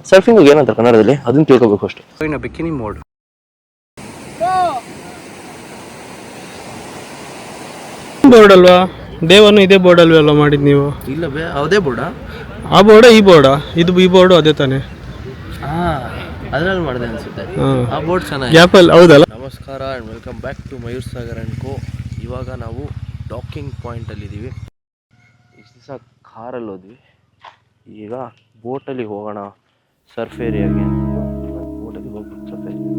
Surfing ಏನಂತಾರೆ ಕನ್ನಡದಲ್ಲಿ ಅದನ್ನ ತಿಳ್ಕೋಬೇಕು ಅಷ್ಟೇ. ಇನ್ನು ಬಿಕಿನಿ ಮೋಡ್ ಬೋರ್ಡ್ ಅಲ್ವಾ, ಡೇ ಒನ್ ಇದೇ ಬೋರ್ಡ್ ಅಲ್ವಾ ಮಾಡಿದ್ ನೀವು? ಇಲ್ಲ ಅದೇ ಬೋರ್ಡಾ? ಆ ಬೋರ್ಡ ಈ ಬೋರ್ಡಾ? ಇದು ಈ ಬೋರ್ಡು ಅದೇ ತಾನೆ? ಅದ್ರಲ್ಲಿ ಮಾಡಿದೆ ಅನ್ಸುತ್ತೆ. ಆ ಬೋರ್ಡ್ ಚೆನ್ನಾಗಿ ಗ್ಯಾಪಲ್ಲಿ ಹೌದಲ್ಲ. ನಮಸ್ಕಾರ and welcome back to Mayur Sagar and co. ಇವಾಗ ನಾವು ಡಾಕಿಂಗ್ ಪಾಯಿಂಟಲ್ಲಿದ್ದೀವಿ. ಇಷ್ಟು ದಿವಸ ಕಾರಲ್ಲಿ ಹೋದ್ವಿ, ಈಗ ಬೋಟಲ್ಲಿ ಹೋಗೋಣ ಸರ್ಫ್ ಏರಿಯಾಗೆ. ಬೋಟಲ್ಲಿ ಹೋಗ್ಬಿಟ್ಟು ಸರ್ಫ್ ಏರಿಯಾ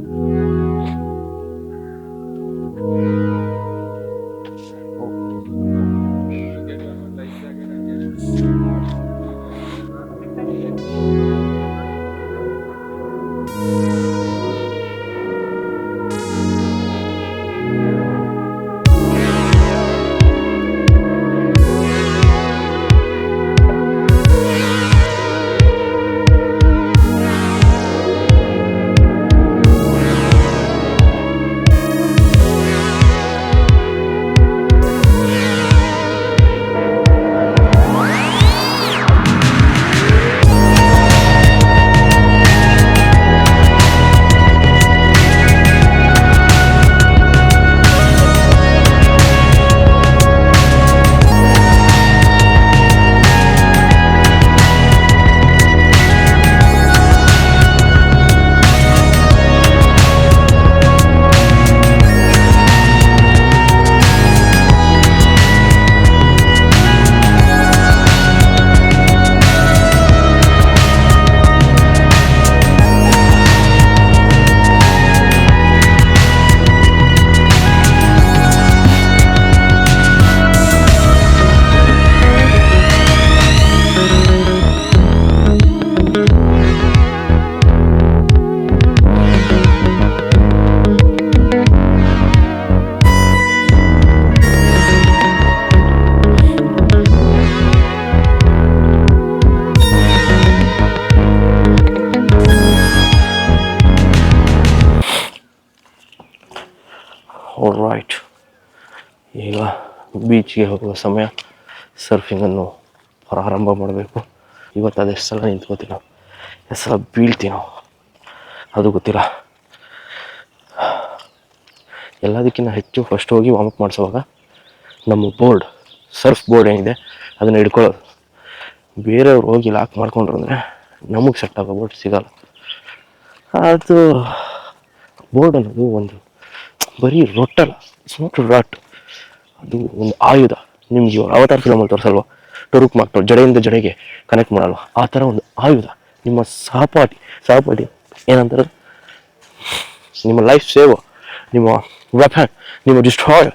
ರೈಟ್. ಈಗ ಬೀಚ್ಗೆ ಹೋಗುವ ಸಮಯ. ಸರ್ಫಿಂಗನ್ನು ಪ್ರಾರಂಭ ಮಾಡಬೇಕು. ಇವತ್ತು ಅದೆಷ್ಟು ಸಲ ನಿಂತ್ಕೋತೀನೋ, ಎಷ್ಟು ಸಲ ಬೀಳ್ತೀನೋ ಅದು ಗೊತ್ತಿಲ್ಲ. ಎಲ್ಲದಕ್ಕಿಂತ ಹೆಚ್ಚು ಫಸ್ಟ್ ಹೋಗಿ ವಾರ್ಮಪ್ ಮಾಡಿಸುವಾಗ ನಮ್ಮ ಬೋರ್ಡ್, ಸರ್ಫ್ ಬೋರ್ಡ್ ಏನಿದೆ ಅದನ್ನು ಹಿಡ್ಕೊಳ್ಳೋದು. ಬೇರೆಯವ್ರು ಹೋಗಿ ಲಾಕ್ ಮಾಡ್ಕೊಂಡ್ರು ಅಂದರೆ ನಮಗೆ ಸೆಟ್ ಆಗೋ ಬೋರ್ಡ್ ಸಿಗೋಲ್ಲ. ಅದು ಬೋರ್ಡ್ ಅನ್ನೋದು ಒಂದು ಬರೀ ರೊಟ್ಟಲ್ಲ, ಇಟ್ಸ್ ನಾಟ್ ರಾಟ್, ಅದು ಒಂದು ಆಯುಧ. ನಿಮ್ಗೆ ಅವತಾರ ಫಿಲಮಲ್ಲಿ ತೋರಿಸಲ್ವ, ಟೊರುಕ್ ಮಾಡ್ತಾರೆ ಜಡೆಯಿಂದ ಜಡೆಗೆ ಕನೆಕ್ಟ್ ಮಾಡಲ್ವ, ಆ ಥರ ಒಂದು ಆಯುಧ. ನಿಮ್ಮ ಸಹಪಾಠಿ ಏನಂತಾರೆ, ನಿಮ್ಮ ಲೈಫ್ ಸೇವ್, ನಿಮ್ಮ ವೆಪನ್, ನಿಮ್ಮ ಡಿಸ್ಟ್ರಾಯರ್.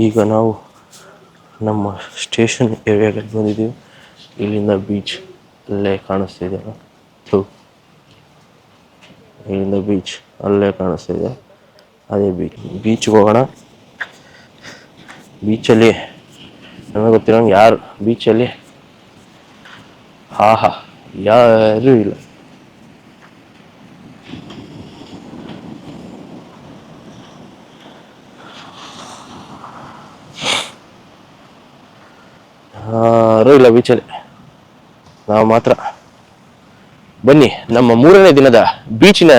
ಈಗ ನಾವು ನಮ್ಮ ಸ್ಟೇಷನ್ ಏರಿಯಾಗೆ ಬಂದಿದ್ದೀವಿ. ಇಲ್ಲಿಂದ ಬೀಚ್ ಅಲ್ಲೇ ಕಾಣಿಸ್ತಿದೆಯಲ್ಲ, ಇಲ್ಲಿಂದ ಬೀಚ್ ಅಲ್ಲೇ ಕಾಣಿಸ್ತಿದೆ, ಅದೇ ಬೀಚ್ಗೆ ಹೋಗೋಣ. ಬೀಚಲ್ಲಿ ನನಗೆ ಗೊತ್ತಿರೋಂಗೆ ಯಾರು ಬೀಚಲ್ಲಿ ಯಾರೂ ಇಲ್ಲ. ಯಾರೂ ಇಲ್ಲ ಬೀಚಲ್ಲಿ, ನಾವು ಮಾತ್ರ. ಬನ್ನಿ ನಮ್ಮ 3ನೇ ದಿನದ ಬೀಚಿನ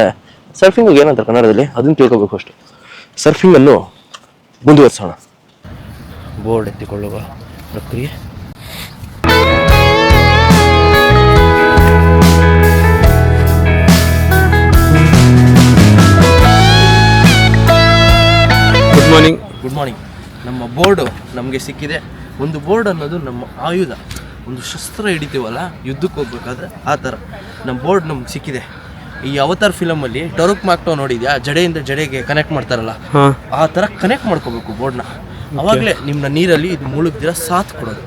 ಸರ್ಫಿಂಗ್ ಏನಂತಾರೆ ಕನ್ನಡದಲ್ಲಿ ಅದನ್ನು ತಿಳ್ಕೋಬೇಕು ಅಷ್ಟೇ. ಸರ್ಫಿಂಗನ್ನು ಮುಂದುವರಿಸೋಣ. ಬೋರ್ಡ್ ಎತ್ತಿಕೊಳ್ಳುವ ಪ್ರಕ್ರಿಯೆ. Good morning. ನಮ್ಮ ಬೋರ್ಡು ನಮಗೆ ಸಿಕ್ಕಿದೆ. ಒಂದು ಬೋರ್ಡ್ ಅನ್ನೋದು ನಮ್ಮ ಆಯುಧ, ಒಂದು ಶಸ್ತ್ರ ಹಿಡಿತೀವಲ್ಲ ಯುದ್ಧಕ್ಕೆ ಹೋಗ್ಬೇಕಾದ್ರೆ, ಆ ಥರ ನಮ್ಮ ಬೋರ್ಡ್ ನಮ್ಗೆ ಸಿಕ್ಕಿದೆ. ಈ ಅವತಾರ್ ಫಿಲಮಲ್ಲಿ ಟೊರುಕ್ ಮಾಕ್ಟೋ ನೋಡಿದ್ಯಾ, ಜಡೆಯಿಂದ ಜಡೆಗೆ ಕನೆಕ್ಟ್ ಮಾಡ್ತಾರಲ್ಲ, ಆ ಥರ ಕನೆಕ್ಟ್ ಮಾಡ್ಕೋಬೇಕು ಬೋರ್ಡ್ನ. ಅವಾಗಲೇ ನಿಮ್ಮನ್ನ ನೀರಲ್ಲಿ ಇದು ಮುಳುಗ್ದಿರ ಸಾಥ್ ಕೊಡೋದು.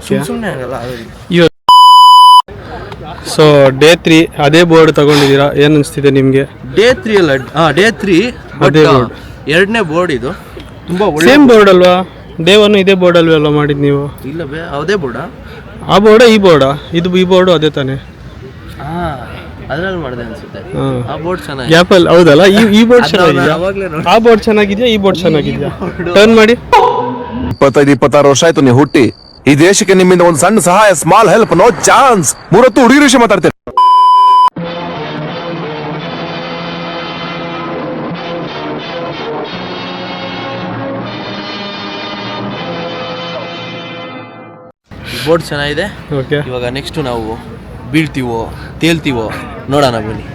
ಸುಮ್ಮನೆ ಆಗಲ್ಲ. ಸೊ ಡೇ 3 ಅದೇ ಬೋರ್ಡ್ ತಗೊಂಡಿದ್ದೀರಾ, ಏನು ಅನಿಸ್ತಿದೆ ನಿಮಗೆ? ಡೇ 3 ಅಲ್ಲ, ಡೇ 3 ಅದೇ ಬೋರ್ಡ್. ಎರಡನೇ ಬೋರ್ಡ್ ಇದು, ತುಂಬ ಒಳ್ಳೆ. ಸೇಮ್ ಬೋರ್ಡ್ ಅಲ್ವಾ? ದೇವನ್ನು ಇದೇ ಬೋರ್ಡ್ ಅಲ್ವೆಲ್ಲ ಮಾಡಿದ್ದು ನೀವು? ಇಲ್ಲ ಅದೇ ಬೋರ್ಡಾ? ಆ ಬೋರ್ಡ ಈ ಬೋರ್ಡಾ? ಇದು ಈ ಬೋರ್ಡು ಅದೇ ತಾನೇ? ಹಾಂ, ಅದ್ರಲ್ಲಿ ಮಾಡಿದೆ ಅನ್ಸುತ್ತೆ. ಆ ಬೋರ್ಡ್ ಚೆನ್ನಾಗಿ ಗ್ಯಾಪಲ್ಲಿ ಹೌದಲ್ಲ? ಈ ಬೋರ್ಡ್ ಚೆನ್ನಾಗಿದೆಯಾ? ಆ ಬೋರ್ಡ್ ಚೆನ್ನಾಗಿದೆಯಾ? ಈ ಬೋರ್ಡ್ ಚೆನ್ನಾಗಿದೆಯಾ? ಟರ್ನ್ ಮಾಡಿ. 25-26 ವರ್ಷ ಆಯ್ತು ನೀವು ಹುಟ್ಟಿ. ಈ ದೇಶಕ್ಕೆ ನಿಮ್ಮಿಂದ ಒಂದು ಸಣ್ಣ ಸಹಾಯ, ಸ್ಮಾಲ್ ಹೆಲ್ಪ್, ನೋ ಚಾನ್ಸ್. 30 ಹುಡುಗಿರ ವಿಷಯ ಮಾತಾಡ್ತೇನೆ. ಬೋರ್ಡ್ ಚೆನ್ನಾಗಿದೆ. ಓಕೆ, ಇವಾಗ ನೆಕ್ಸ್ಟ್ ನಾವು ಬೀಳ್ತೀವೋ ತೇಲ್ತೀವೋ ನೋಡೋಣ ಬನ್ನಿ.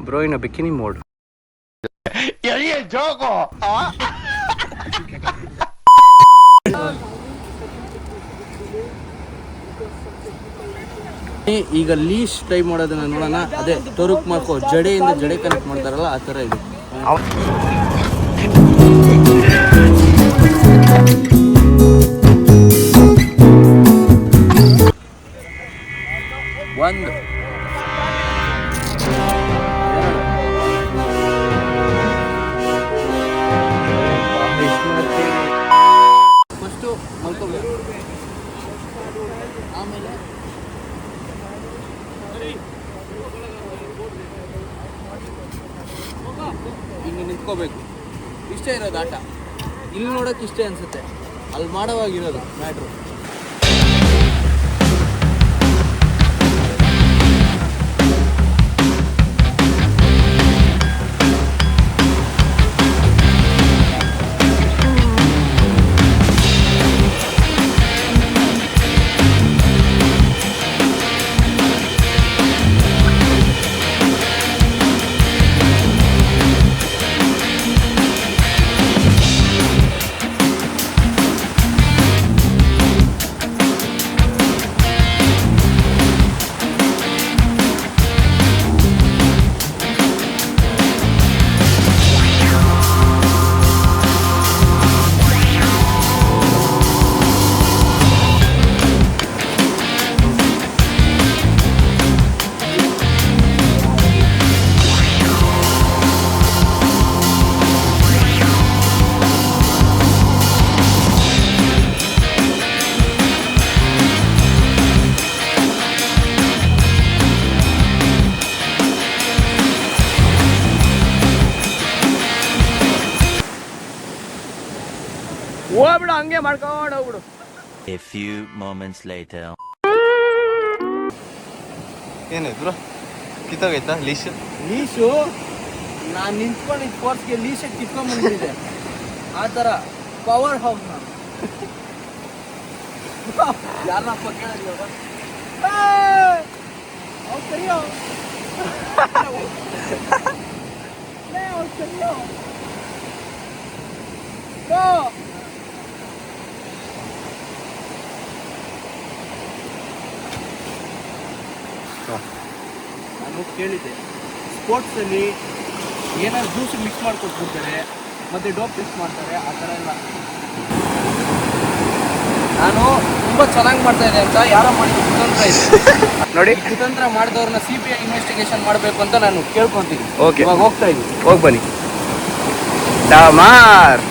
Bro in a bikini mode. ಈಗ ಲೀಶ್ ಟೈ ಮಾಡೋದನ್ನ ನೋಡೋಣ. ಅದೇ ಟೊರುಕ್ ಮಾಡ್ಕೋ, ಜಡೆಯಿಂದ ಜಡೆ ಕನೆಕ್ಟ್ ಮಾಡ್ತಾರಲ್ಲ ಆ ಥರ ಇದೆ. ಒಂದು ಫಸ್ಟು ಮಲ್ಕೋಬೇಕು, ಆಮೇಲೆ ಹಿಂಗೆ ನಿಂತ್ಕೋಬೇಕು. ಇಷ್ಟೇ ಇರೋದು ಆಟ. ಇಲ್ಲಿ ನೋಡೋಕೆ ಇಷ್ಟೇ ಅನಿಸುತ್ತೆ, ಅಲ್ಲಿ ಮಾಡೋವಾಗಿರೋದು ಮ್ಯಾಟ್ರು. ಹೋಗ್ಬಿಡು, ಹಂಗೆ ಮಾಡ್ಕೊಂಡು ಹೋಗ್ಬಿಡು. A few moments later. ಏನಾಯ್ತು ಕಿತ್ತೋಗೈತಾ ಲೀಶ್? ಲೀಶು ನಾನು ನಿಂತ್ಕೊಂಡಿದ್ದ ಫೋರ್ಸ್ಗೆ ಲೀಶಕ್ಕೆ ಕಿತ್ಕೊಂಡ್ಬಂದಿದೆ. ಆ ಥರ ಪವರ್ ಹೌಸ್ ನಾನು. ಯಾರನ್ನಪ್ಪ ಕೇಳಿದ್ವಿ ಸರಿಯೋ ಸರಿಯೋ ನಾನು ಕೇಳಿದ್ದೆ, ಸ್ಪೋರ್ಟ್ಸಲ್ಲಿ ಏನಾದ್ರು ಜ್ಯೂಸ್ ಮಿಕ್ಸ್ ಮಾಡಿಕೊಟ್ಬಿಡ್ತಾರೆ, ಮತ್ತು ಡೋಪ್ ಮಿಕ್ಸ್ ಮಾಡ್ತಾರೆ, ಆ ಥರ ಎಲ್ಲ. ನಾನು ತುಂಬಾ ಚೆನ್ನಾಗಿ ಮಾಡ್ತಾ ಇದೆ ಅಂತ ಯಾರೋ ಮಾಡಿದ ಕುತಂತ್ರ ಇದೆ ನೋಡಿ. ಕುತಂತ್ರ ಮಾಡಿದವ್ರನ್ನ CBI ಇನ್ವೆಸ್ಟಿಗೇಷನ್ ಮಾಡಬೇಕು ಅಂತ ನಾನು ಕೇಳ್ಕೊಂತೀನಿ. ಓಕೆ, ಇವಾಗ ಹೋಗ್ತಾ ಇದ್ದೀನಿ. ಹೋಗಿ ಬನ್ನಿ. ಡಮಾರ್